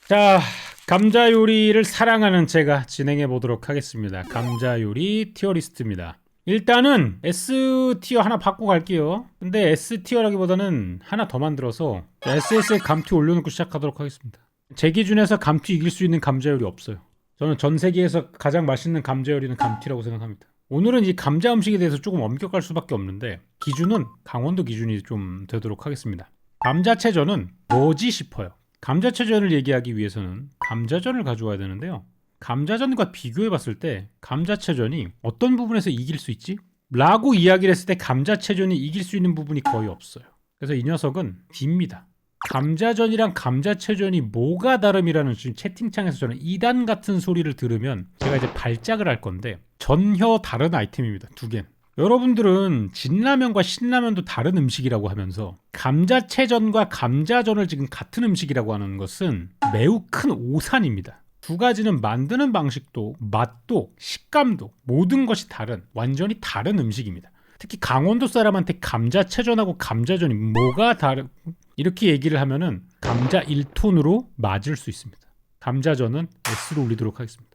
자, 감자 요리를 사랑하는 제가 진행해 보도록 하겠습니다. 감자 요리 티어리스트입니다. 일단은 S티어 하나 받고 갈게요. 근데 S티어라기보다는 하나 더 만들어서 SS에 감튀 올려놓고 시작하도록 하겠습니다. 제 기준에서 감튀 이길 수 있는 감자 요리 없어요. 저는 전 세계에서 가장 맛있는 감자 요리는 감튀라고 생각합니다. 오늘은 이 감자 음식에 대해서 조금 엄격할 수밖에 없는데 기준은 강원도 기준이 좀 되도록 하겠습니다. 감자채전은 뭐지 싶어요. 감자채전을 얘기하기 위해서는 감자전을 가져와야 되는데요. 감자전과 비교해봤을 때 감자채전이 어떤 부분에서 이길 수 있지? 라고 이야기를 했을 때 감자채전이 이길 수 있는 부분이 거의 없어요. 그래서 이 녀석은 B입니다. 감자전이랑 감자채전이 뭐가 다름이라는 지금 채팅창에서 저는 이단 같은 소리를 들으면 제가 이제 발작을 할 건데 전혀 다른 아이템입니다. 두 개는. 여러분들은 진라면과 신라면도 다른 음식이라고 하면서 감자채전과 감자전을 지금 같은 음식이라고 하는 것은 매우 큰 오산입니다. 두 가지는 만드는 방식도 맛도 식감도 모든 것이 다른 완전히 다른 음식입니다. 특히 강원도 사람한테 감자채전하고 감자전이 뭐가 다른 이렇게 얘기를 하면은 감자 1톤으로 맞을 수 있습니다. 감자전은 S로 올리도록 하겠습니다.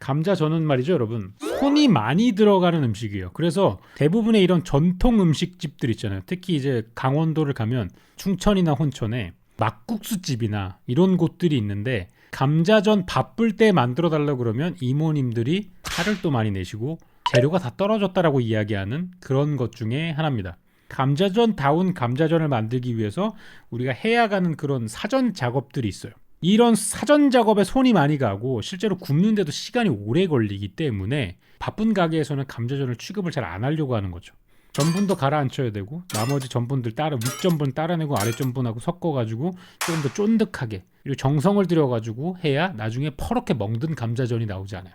감자전은 말이죠, 여러분. 손이 많이 들어가는 음식이에요. 그래서 대부분의 이런 전통 음식집들 있잖아요. 특히 이제 강원도를 가면 충천이나 혼천에 막국수집이나 이런 곳들이 있는데 감자전 바쁠 때 만들어 달라고 그러면 이모님들이 화를 또 많이 내시고 재료가 다 떨어졌다라고 이야기하는 그런 것 중에 하나입니다. 감자전다운 감자전을 만들기 위해서 우리가 해야 가는 그런 사전 작업들이 있어요. 이런 사전 작업에 손이 많이 가고 실제로 굽는데도 시간이 오래 걸리기 때문에 바쁜 가게에서는 감자전을 취급을 잘 안 하려고 하는 거죠. 전분도 가라앉혀야 되고 나머지 전분들 윗전분 따라내고 아랫전분하고 섞어가지고 조금 더 쫀득하게 그리고 정성을 들여가지고 해야 나중에 퍼렇게 멍든 감자전이 나오지 않아요.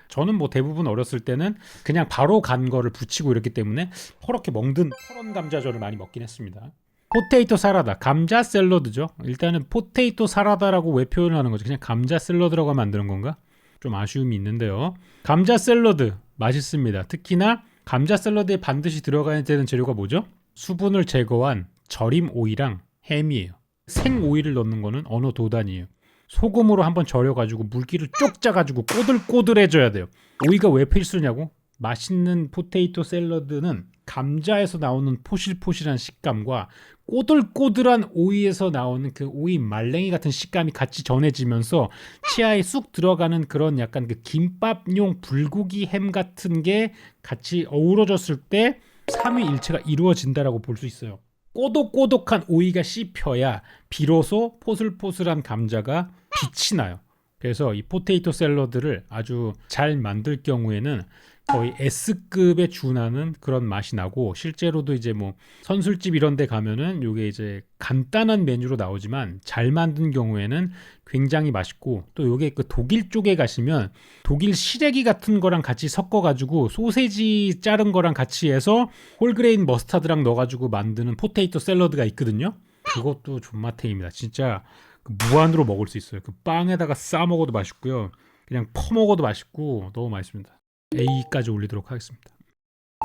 저는 뭐 대부분 어렸을 때는 그냥 바로 간 거를 붙이고 이랬기 때문에 퍼렇게 멍든 퍼런 감자전을 많이 먹긴 했습니다. 포테이토 사라다, 감자 샐러드죠. 일단은 포테이토 사라다라고 왜 표현을 하는 거죠? 그냥 감자 샐러드라고 하면 안 되는 건가? 좀 아쉬움이 있는데요. 감자 샐러드 맛있습니다. 특히나 감자 샐러드에 반드시 들어가야 되는 재료가 뭐죠? 수분을 제거한 절임 오이랑 햄이에요. 생 오이를 넣는 거는 어느 도단이에요. 소금으로 한번 절여가지고 물기를 쪽 짜가지고 꼬들꼬들해져야 돼요. 오이가 왜 필수냐고? 맛있는 포테이토 샐러드는 감자에서 나오는 포실포실한 식감과 꼬들꼬들한 오이에서 나오는 그 오이 말랭이 같은 식감이 같이 전해지면서 치아에 쑥 들어가는 그런 약간 그 김밥용 불고기 햄 같은 게 같이 어우러졌을 때 삼위일체가 이루어진다라고 볼 수 있어요. 꼬독꼬독한 오이가 씹혀야 비로소 포슬포슬한 감자가 빛이 나요. 그래서 이 포테이토 샐러드를 아주 잘 만들 경우에는 거의 S급에 준하는 그런 맛이 나고 실제로도 이제 뭐 선술집 이런 데 가면은 요게 이제 간단한 메뉴로 나오지만 잘 만든 경우에는 굉장히 맛있고 또 요게 그 독일 쪽에 가시면 독일 시래기 같은 거랑 같이 섞어 가지고 소세지 자른 거랑 같이 해서 홀그레인 머스타드랑 넣어 가지고 만드는 포테이토 샐러드가 있거든요. 그것도 존맛탱입니다. 진짜 무한으로 먹을 수 있어요. 그 빵에다가 싸 먹어도 맛있고요. 그냥 퍼 먹어도 맛있고 너무 맛있습니다. A까지 올리도록 하겠습니다.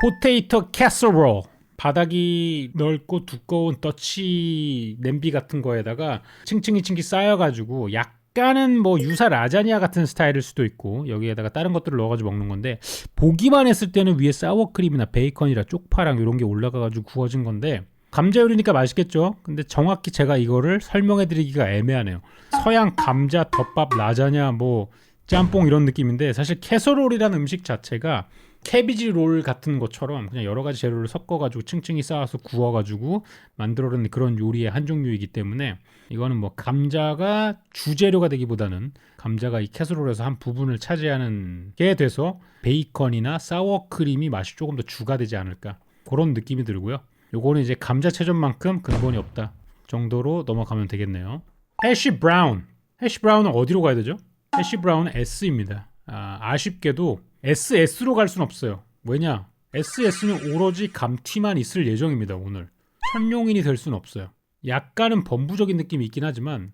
포테이토 캐서롤. 바닥이 넓고 두꺼운 더치 냄비 같은 거에다가 층층이 쌓여가지고 약간은 뭐 유사 라자냐 같은 스타일일 수도 있고 여기에다가 다른 것들을 넣어가지고 먹는 건데 보기만 했을 때는 위에 사워크림이나 베이컨이라 쪽파랑 이런 게 올라가가지고 구워진 건데 감자 요리니까 맛있겠죠? 근데 정확히 제가 이거를 설명해드리기가 애매하네요. 서양 감자 덮밥 라자냐 뭐 짬뽕 이런 느낌인데 사실 캐서롤이라는 음식 자체가 캐비지 롤 같은 것처럼 그냥 여러 가지 재료를 섞어가지고 층층이 쌓아서 구워가지고 만들어낸 그런 요리의 한 종류이기 때문에 이거는 뭐 감자가 주재료가 되기보다는 감자가 이 캐서롤에서 한 부분을 차지하는 게 돼서 베이컨이나 사워크림이 맛이 조금 더 주가 되지 않을까 그런 느낌이 들고요. 요거는 이제 감자채전만큼 근본이 없다 정도로 넘어가면 되겠네요. 해시 브라운. 해시 브라운은 어디로 가야 되죠? 해시 브라운은 S입니다. 아쉽게도 SS로 갈 순 없어요. 왜냐? SS는 오로지 감튀만 있을 예정입니다. 오늘 천룡인이 될 순 없어요. 약간은 범부적인 느낌이 있긴 하지만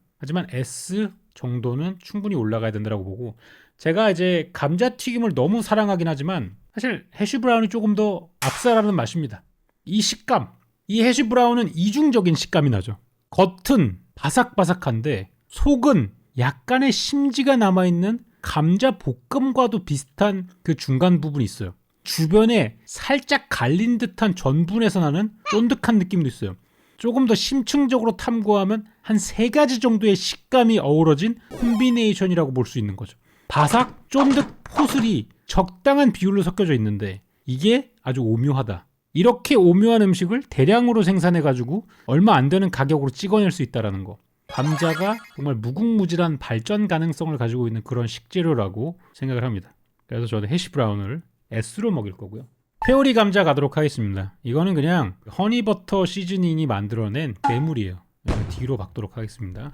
S 정도는 충분히 올라가야 된다고 보고 제가 이제 감자튀김을 너무 사랑하긴 하지만 사실 해시 브라운이 조금 더 압살하는 맛입니다. 이 식감, 이 해시 브라운은 이중적인 식감이 나죠. 겉은 바삭바삭한데 속은 약간의 심지가 남아있는 감자 볶음과도 비슷한 그 중간 부분이 있어요. 주변에 살짝 갈린 듯한 전분에서 나는 쫀득한 느낌도 있어요. 조금 더 심층적으로 탐구하면 한 3가지 정도의 식감이 어우러진 콤비네이션이라고 볼 수 있는 거죠. 바삭, 쫀득, 포슬이 적당한 비율로 섞여져 있는데 이게 아주 오묘하다. 이렇게 오묘한 음식을 대량으로 생산해가지고 얼마 안 되는 가격으로 찍어낼 수 있다는 거. 감자가 정말 무궁무진한 발전 가능성을 가지고 있는 그런 식재료라고 생각을 합니다. 그래서 저는 해시브라운을 S로 먹일 거고요. 페오리 감자 가도록 하겠습니다. 이거는 그냥 허니버터 시즈닝이 만들어낸 괴물이에요. 뒤로 박도록 하겠습니다.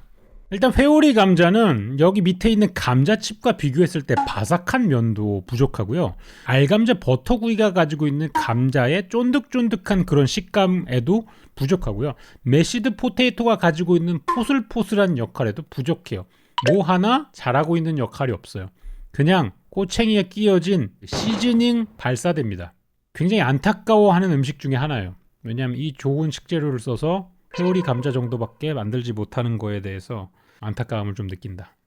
일단 페오리 감자는 여기 밑에 있는 감자칩과 비교했을 때 바삭한 면도 부족하고요. 알감자 버터구이가 가지고 있는 감자의 쫀득쫀득한 그런 식감에도 부족하고요. 메시드 포테이토가 가지고 있는 포슬포슬한 역할에도 부족해요. 뭐 하나 잘하고 있는 역할이 없어요. 그냥 꼬챙이에 끼어진 시즈닝 발사대입니다. 굉장히 안타까워하는 음식 중에 하나예요. 왜냐하면 이 좋은 식재료를 써서 페오리 감자 정도밖에 만들지 못하는 거에 대해서 안타까움을 좀 느낀다.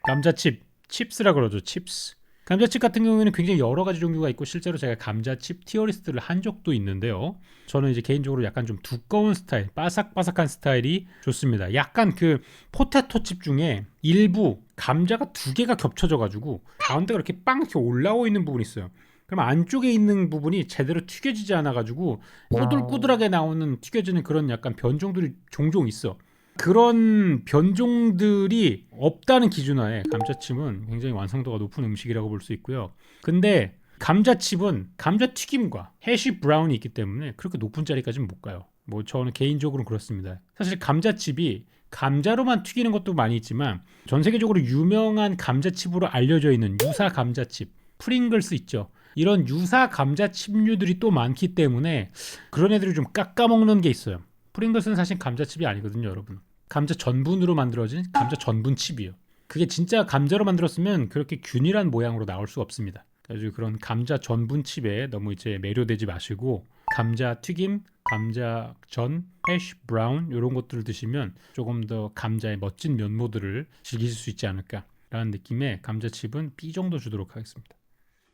감자칩, 칩스라 그러죠. 칩스. 감자칩 같은 경우에는 굉장히 여러 가지 종류가 있고 실제로 제가 감자칩 티어리스트를 한 적도 있는데요. 저는 이제 개인적으로 약간 좀 두꺼운 스타일, 바삭바삭한 스타일이 좋습니다. 약간 그 포테토 칩 중에 일부 감자가 2개가 겹쳐져 가지고 가운데가 이렇게 빵 이렇게 올라오 있는 부분이 있어요. 그럼 안쪽에 있는 부분이 제대로 튀겨지지 않아 가지고 꼬들꼬들하게 나오는 튀겨지는 그런 약간 변종들이 종종 있어. 그런 변종들이 없다는 기준하에 감자칩은 굉장히 완성도가 높은 음식이라고 볼 수 있고요. 근데 감자칩은 감자튀김과 해시 브라운이 있기 때문에 그렇게 높은 자리까지는 못 가요. 뭐 저는 개인적으로는 그렇습니다. 사실 감자칩이 감자로만 튀기는 것도 많이 있지만 전 세계적으로 유명한 감자칩으로 알려져 있는 유사 감자칩, 프링글스 있죠. 이런 유사 감자칩류들이 또 많기 때문에 그런 애들이 좀 깎아먹는 게 있어요. 프링글스는 사실 감자칩이 아니거든요, 여러분. 감자 전분으로 만들어진 감자 전분칩이에요. 그게 진짜 감자로 만들었으면 그렇게 균일한 모양으로 나올 수가 없습니다. 그래서 그런 감자 전분칩에 너무 이제 매료되지 마시고 감자 튀김, 감자 전, 해시 브라운 이런 것들을 드시면 조금 더 감자의 멋진 면모들을 즐기실 수 있지 않을까라는 느낌의 감자칩은 B 정도 주도록 하겠습니다.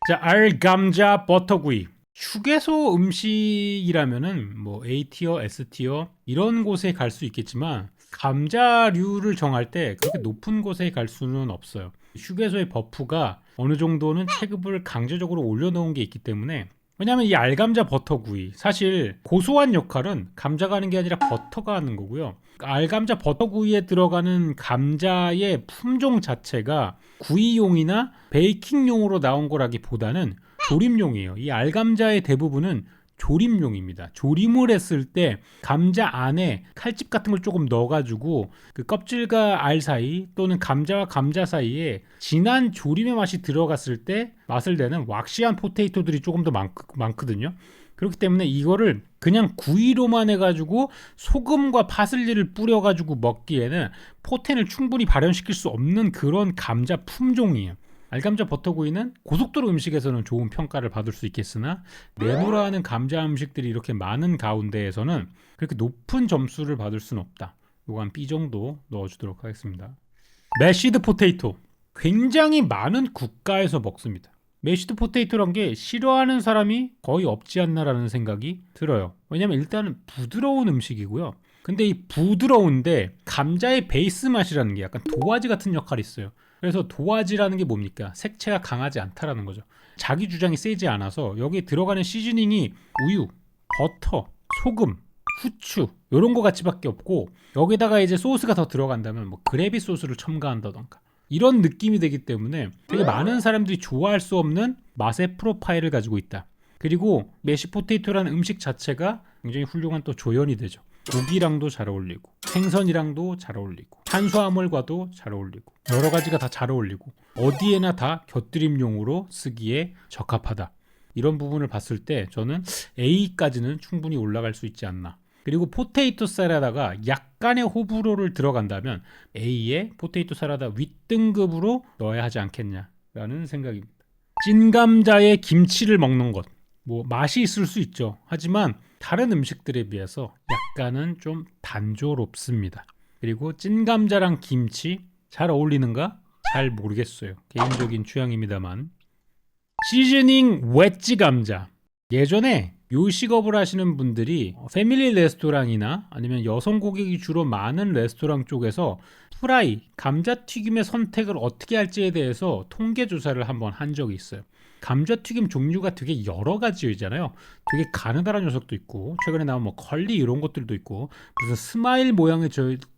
자, 알감자 버터구이. 휴게소 음식이라면은 뭐 A티어, S티어 이런 곳에 갈 수 있겠지만 감자류를 정할 때 그렇게 높은 곳에 갈 수는 없어요. 휴게소의 버프가 어느 정도는 체급을 강제적으로 올려놓은 게 있기 때문에 왜냐하면 이 알감자 버터구이 사실 고소한 역할은 감자가 하는 게 아니라 버터가 하는 거고요. 알감자 버터구이에 들어가는 감자의 품종 자체가 구이용이나 베이킹용으로 나온 거라기보다는 조림용이에요. 이 알감자의 대부분은 조림용입니다. 조림을 했을 때 감자 안에 칼집 같은 걸 조금 넣어가지고 그 껍질과 알 사이 또는 감자와 감자 사이에 진한 조림의 맛이 들어갔을 때 맛을 내는 왁시한 포테이토들이 조금 더 많거든요. 그렇기 때문에 이거를 그냥 구이로만 해가지고 소금과 파슬리를 뿌려가지고 먹기에는 포텐을 충분히 발현시킬 수 없는 그런 감자 품종이에요. 알감자 버터구이는 고속도로 음식에서는 좋은 평가를 받을 수 있겠으나 내노라하는 감자 음식들이 이렇게 많은 가운데에서는 그렇게 높은 점수를 받을 수는 없다. 요거 한 B 정도 넣어주도록 하겠습니다. 메시드 포테이토 굉장히 많은 국가에서 먹습니다. 메시드 포테이토란 게 싫어하는 사람이 거의 없지 않나라는 생각이 들어요. 왜냐면 일단은 부드러운 음식이고요. 근데 이 부드러운데 감자의 베이스 맛이라는 게 약간 도화지 같은 역할이 있어요. 그래서 도화지라는 게 뭡니까? 색채가 강하지 않다라는 거죠. 자기 주장이 세지 않아서 여기에 들어가는 시즈닝이 우유, 버터, 소금, 후추 이런 거 같이밖에 없고 여기다가 이제 소스가 더 들어간다면 뭐 그래비 소스를 첨가한다던가 이런 느낌이 되기 때문에 되게 많은 사람들이 좋아할 수 없는 맛의 프로파일을 가지고 있다. 그리고 메시포테이토라는 음식 자체가 굉장히 훌륭한 또 조연이 되죠. 고기랑도 잘 어울리고 생선이랑도 잘 어울리고 탄수화물과도 잘 어울리고 여러 가지가 다 잘 어울리고 어디에나 다 곁들임용으로 쓰기에 적합하다. 이런 부분을 봤을 때 저는 A까지는 충분히 올라갈 수 있지 않나. 그리고 포테이토 샐러드가 약간의 호불호를 들어간다면 A의 포테이토 샐러드 윗등급으로 넣어야 하지 않겠냐라는 생각입니다. 찐감자에 김치를 먹는 것. 뭐 맛이 있을 수 있죠. 하지만 다른 음식들에 비해서 약간은 좀 단조롭습니다. 그리고 찐감자랑 김치 잘 어울리는가? 잘 모르겠어요. 개인적인 취향입니다만. 시즈닝 웨지 감자. 예전에 요식업을 하시는 분들이 패밀리 레스토랑이나 아니면 여성 고객이 주로 많은 레스토랑 쪽에서 프라이, 감자튀김의 선택을 어떻게 할지에 대해서 통계 조사를 한번 한 적이 있어요. 감자튀김 종류가 되게 여러 가지잖아요. 되게 가느다란 녀석도 있고, 최근에 나온 뭐 컬리 이런 것들도 있고, 무슨 스마일 모양의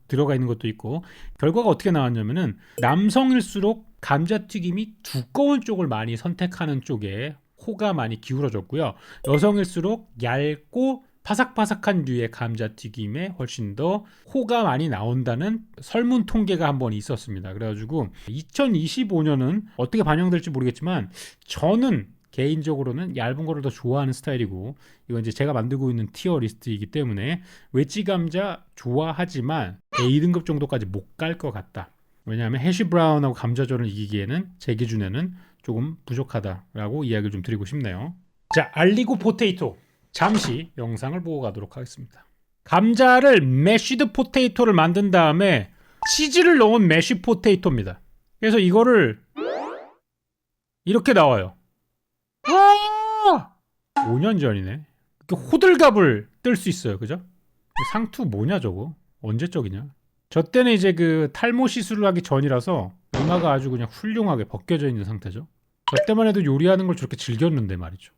들어가 있는 것도 있고, 결과가 어떻게 나왔냐면은 남성일수록 감자튀김이 두꺼운 쪽을 많이 선택하는 쪽에 호가 많이 기울어졌고요. 여성일수록 얇고 바삭바삭한 류의 감자튀김에 훨씬 더 호가 많이 나온다는 설문 통계가 한번 있었습니다. 그래가지고 2025년은 어떻게 반영될지 모르겠지만 저는 개인적으로는 얇은 거를 더 좋아하는 스타일이고, 이건 이제 제가 만들고 있는 티어 리스트이기 때문에 웨지 감자 좋아하지만 A등급 정도까지 못 갈 것 같다. 왜냐하면 해시 브라운하고 감자전을 이기기에는 제 기준에는 조금 부족하다라고 이야기를 좀 드리고 싶네요. 자, 알리고 포테이토. 잠시 영상을 보고 가도록 하겠습니다. 감자를 매쉬드 포테이토를 만든 다음에 치즈를 넣은 매쉬 포테이토입니다. 그래서 이거를 이렇게 나와요. 5년 전이네. 호들갑을 뜰 수 있어요. 그죠? 상투 뭐냐 저거? 언제적이냐? 저 때는 이제 그 탈모 시술을 하기 전이라서 이마가 아주 그냥 훌륭하게 벗겨져 있는 상태죠. 저 때만 해도 요리하는 걸 저렇게 즐겼는데 말이죠.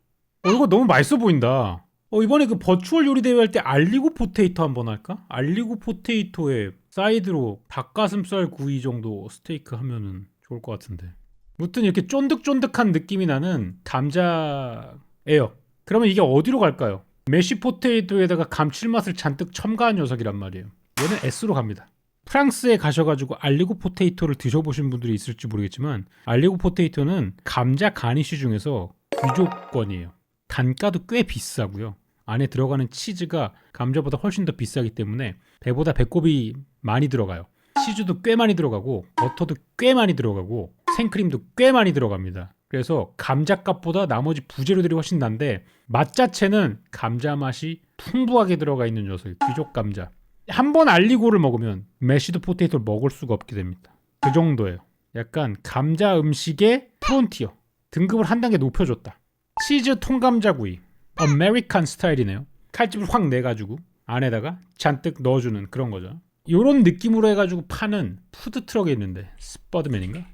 이거 너무 맛있어 보인다. 이번에 그 버추얼 요리 대회 할 때 알리고 포테이토 한번 할까? 알리고 포테이토에 사이드로 닭가슴살 구이 정도 스테이크 하면은 좋을 것 같은데. 무튼 이렇게 쫀득쫀득한 느낌이 나는 감자예요. 그러면 이게 어디로 갈까요? 매쉬 포테이토에다가 감칠맛을 잔뜩 첨가한 녀석이란 말이에요. 얘는 S로 갑니다. 프랑스에 가셔가지고 알리고 포테이토를 드셔보신 분들이 있을지 모르겠지만, 알리고 포테이토는 감자 가니쉬 중에서 귀족권이에요. 단가도 꽤 비싸고요. 안에 들어가는 치즈가 감자보다 훨씬 더 비싸기 때문에 배보다 배꼽이 많이 들어가요. 치즈도 꽤 많이 들어가고 버터도 꽤 많이 들어가고 생크림도 꽤 많이 들어갑니다. 그래서 감자값보다 나머지 부재료들이 훨씬 난데 맛 자체는 감자 맛이 풍부하게 들어가 있는 녀석, 귀족 감자. 한 번 알리고를 먹으면 매시드 포테이토를 먹을 수가 없게 됩니다. 그 정도예요. 약간 감자 음식의 프론티어, 등급을 한 단계 높여줬다. 치즈 통감자구이, 아메리칸 스타일이네요. 칼집을 확 내가지고 안에다가 잔뜩 넣어주는 그런 거죠. 요런 느낌으로 해가지고 파는 푸드트럭에 있는데, 스퍼드맨인가?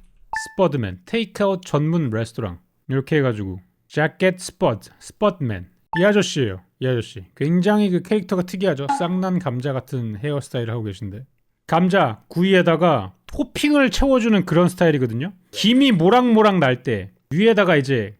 스퍼드맨 테이크아웃 전문 레스토랑, 이렇게 해가지고 자켓 스퍼드맨, 이 아저씨예요. 이 아저씨 굉장히 그 캐릭터가 특이하죠. 쌍난 감자 같은 헤어스타일을 하고 계신데, 감자 구이에다가 토핑을 채워주는 그런 스타일이거든요. 김이 모락모락 날 때 위에다가 이제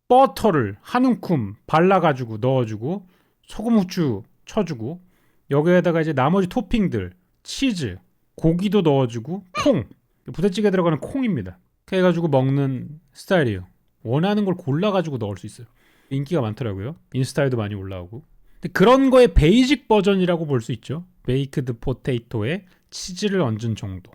버터를 한 움큼 발라가지고 넣어주고 소금 후추 쳐주고, 여기에다가 이제 나머지 토핑들 치즈, 고기도 넣어주고 콩, 부대찌개 들어가는 콩입니다. 그렇게 해가지고 먹는 스타일이에요. 원하는 걸 골라가지고 넣을 수 있어요. 인기가 많더라고요. 인스타에도 많이 올라오고. 근데 그런 거의 베이직 버전이라고 볼 수 있죠. 베이크드 포테이토에 치즈를 얹은 정도.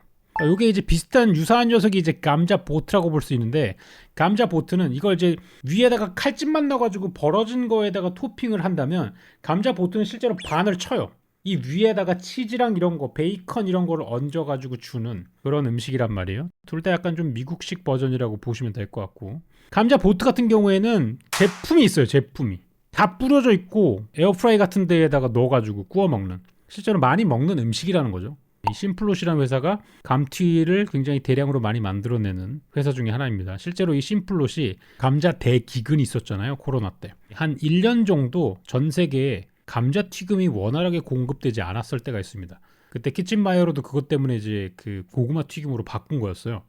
이게 이제 비슷한 유사한 녀석이 이제 감자 보트라고 볼 수 있는데, 감자 보트는 이걸 이제 위에다가 칼집만 넣어가지고 벌어진 거에다가 토핑을 한다면, 감자 보트는 실제로 반을 쳐요. 이 위에다가 치즈랑 이런 거, 베이컨 이런 거를 얹어가지고 주는 그런 음식이란 말이에요. 둘 다 약간 좀 미국식 버전이라고 보시면 될 것 같고, 감자 보트 같은 경우에는 제품이 있어요. 제품이 다 뿌려져 있고 에어프라이 같은 데에다가 넣어가지고 구워 먹는, 실제로 많이 먹는 음식이라는 거죠. 이 심플롯이라는 회사가 감튀를 굉장히 대량으로 많이 만들어내는 회사 중에 하나입니다. 실제로 이 심플롯이 감자 대기근이 있었잖아요. 코로나 때. 한 1년 정도 전 세계에 감자튀김이 원활하게 공급되지 않았을 때가 있습니다. 그때 키친마이어로도 그것 때문에 이제 그 고구마 튀김으로 바꾼 거였어요.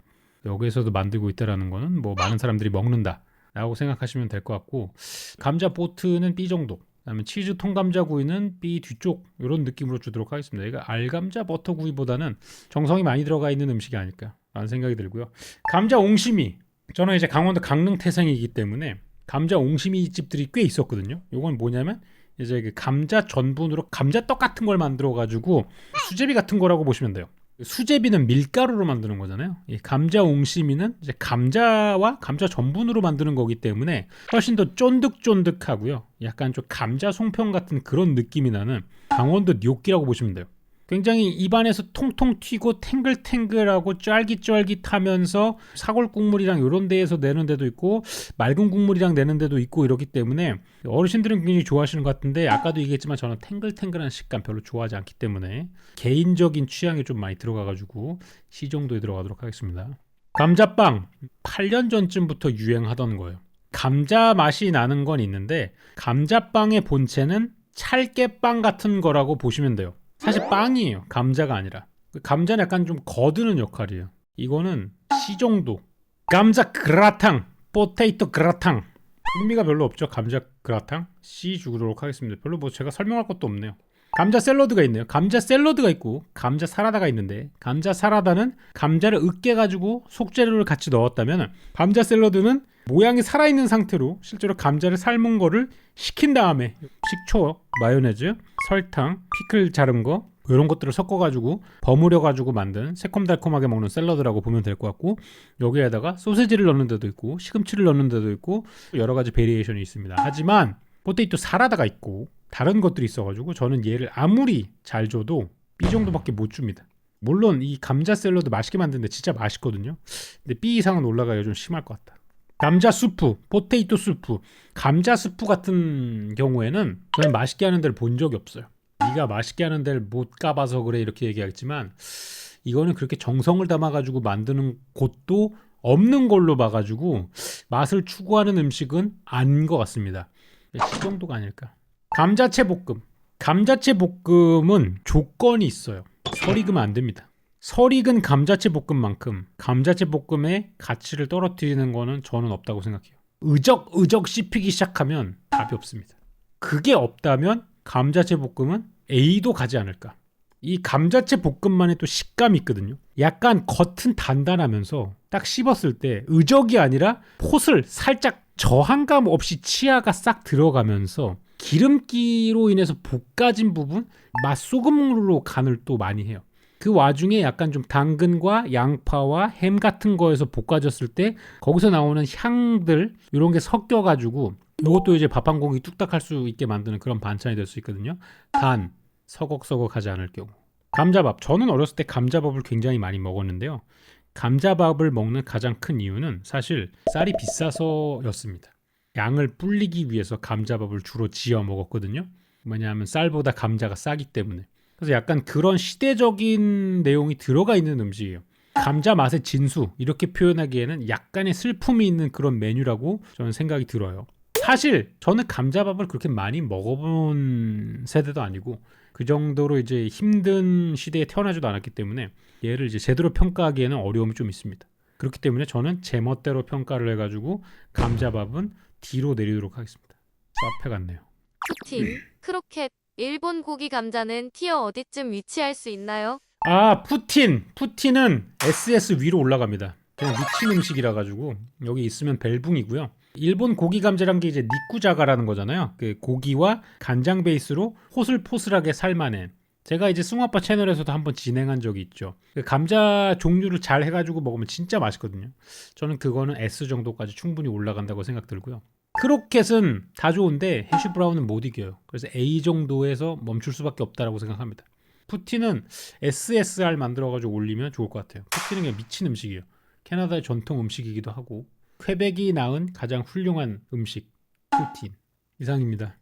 여기에서도 만들고 있다라는 거는 뭐 많은 사람들이 먹는다 라고 생각하시면 될 것 같고, 감자 보트는 B 정도, 그다음에 치즈 통감자구이는 B 뒤쪽, 이런 느낌으로 주도록 하겠습니다. 이거 알감자 버터구이보다는 정성이 많이 들어가 있는 음식이 아닐까 라는 생각이 들고요. 감자 옹심이, 저는 이제 강원도 강릉 태생이기 때문에 감자 옹심이 집들이 꽤 있었거든요. 이건 뭐냐면 이제 그 감자 전분으로 감자떡 같은 걸 만들어 가지고 수제비 같은 거라고 보시면 돼요. 수제비는 밀가루로 만드는 거잖아요. 이 감자 옹심이는 이제 감자와 감자 전분으로 만드는 거기 때문에 훨씬 더 쫀득쫀득하고요. 약간 좀 감자 송편 같은 그런 느낌이 나는 강원도 뇨끼라고 보시면 돼요. 굉장히 입안에서 통통 튀고 탱글탱글하고 쫄깃쫄깃하면서 사골 국물이랑 이런 데에서 내는 데도 있고 맑은 국물이랑 내는 데도 있고 이렇기 때문에 어르신들은 굉장히 좋아하시는 것 같은데 아까도 얘기했지만 저는 탱글탱글한 식감 별로 좋아하지 않기 때문에 개인적인 취향이 좀 많이 들어가가지고 C 정도에 들어가도록 하겠습니다. 감자빵 8년 전쯤부터 유행하던 거예요. 감자 맛이 나는 건 있는데 감자빵의 본체는 찰깨빵 같은 거라고 보시면 돼요. 사실 빵이에요. 감자가 아니라. 감자는 약간 좀 거드는 역할이에요. 이거는 C 정도. 감자 그라탕, 포테이토 그라탕. 흥미가 별로 없죠. 감자 그라탕. C 주도록 하겠습니다. 별로 뭐 제가 설명할 것도 없네요. 감자 샐러드가 있네요. 감자 샐러드가 있고 감자 사라다가 있는데 감자 사라다는 감자를 으깨가지고 속재료를 같이 넣었다면 감자 샐러드는 모양이 살아있는 상태로 실제로 감자를 삶은 거를 식힌 다음에 식초, 마요네즈, 설탕, 피클 자른 거 이런 것들을 섞어가지고 버무려가지고 만든 새콤달콤하게 먹는 샐러드라고 보면 될 것 같고 여기에다가 소세지를 넣는 데도 있고 시금치를 넣는 데도 있고 여러 가지 베리에이션이 있습니다. 하지만 포테이토 사라다가 있고 다른 것들이 있어가지고 저는 얘를 아무리 잘 줘도 B 정도밖에 못 줍니다. 물론 이 감자 샐러드 맛있게 만드는데 진짜 맛있거든요. 근데 B 이상은 올라가기가 좀 심할 것 같다. 감자 수프, 포테이토 수프, 감자 수프 같은 경우에는 저는 맛있게 하는 데를 본 적이 없어요. 네가 맛있게 하는 데를 못 가봐서 그래 이렇게 얘기하겠지만 이거는 그렇게 정성을 담아가지고 만드는 곳도 없는 걸로 봐가지고 맛을 추구하는 음식은 아닌 것 같습니다. 이 정도가 아닐까. 감자채 볶음. 감자채 볶음은 조건이 있어요. 설익으면 안 됩니다. 설익은 감자채 볶음만큼 감자채 볶음의 가치를 떨어뜨리는 거는 저는 없다고 생각해요. 의적의적 씹히기 시작하면 답이 없습니다. 그게 없다면 감자채 볶음은 A도 가지 않을까. 이 감자채 볶음만의 또 식감이 있거든요. 약간 겉은 단단하면서 딱 씹었을 때 의적이 아니라 포슬 살짝 저항감 없이 치아가 싹 들어가면서 기름기로 인해서 볶아진 부분 맛소금으로 간을 또 많이 해요. 그 와중에 약간 좀 당근과 양파와 햄 같은 거에서 볶아졌을 때 거기서 나오는 향들 이런 게 섞여가지고 이것도 이제 밥 한 공기 뚝딱 할 수 있게 만드는 그런 반찬이 될 수 있거든요. 단 서걱서걱하지 않을 경우. 감자밥. 저는 어렸을 때 감자밥을 굉장히 많이 먹었는데요. 감자밥을 먹는 가장 큰 이유는 사실 쌀이 비싸서였습니다. 양을 불리기 위해서 감자밥을 주로 지어 먹었거든요. 왜냐하면 쌀보다 감자가 싸기 때문에. 그래서 약간 그런 시대적인 내용이 들어가 있는 음식이에요. 감자 맛의 진수 이렇게 표현하기에는 약간의 슬픔이 있는 그런 메뉴라고 저는 생각이 들어요. 사실 저는 감자밥을 그렇게 많이 먹어본 세대도 아니고 그 정도로 이제 힘든 시대에 태어나지도 않았기 때문에 얘를 이제 제대로 평가하기에는 어려움이 좀 있습니다. 그렇기 때문에 저는 제멋대로 평가를 해가지고 감자밥은 D로 내리도록 하겠습니다. 쌉해 같네요. 푸틴, 크로켓, 일본 고기 감자는 티어 어디쯤 위치할 수 있나요? 아, 푸틴은 SS 위로 올라갑니다. 그냥 미친 음식이라 가지고 여기 있으면 벨붕이고요. 일본 고기 감자란 게 이제 니쿠자가라는 거잖아요. 그 고기와 간장 베이스로 포슬포슬하게 삶아낸. 제가 이제 숭아빠 채널에서도 한번 진행한 적이 있죠. 그 감자 종류를 잘 해가지고 먹으면 진짜 맛있거든요. 저는 그거는 S 정도까지 충분히 올라간다고 생각 들고요. 크로켓은 다 좋은데 해쉬 브라운은 못 이겨요. 그래서 A 정도에서 멈출 수밖에 없다라고 생각합니다. 푸틴은 SSR 만들어가지고 올리면 좋을 것 같아요. 푸틴은 그냥 미친 음식이에요. 캐나다의 전통 음식이기도 하고 퀘벡이 낳은 가장 훌륭한 음식 푸틴 이상입니다.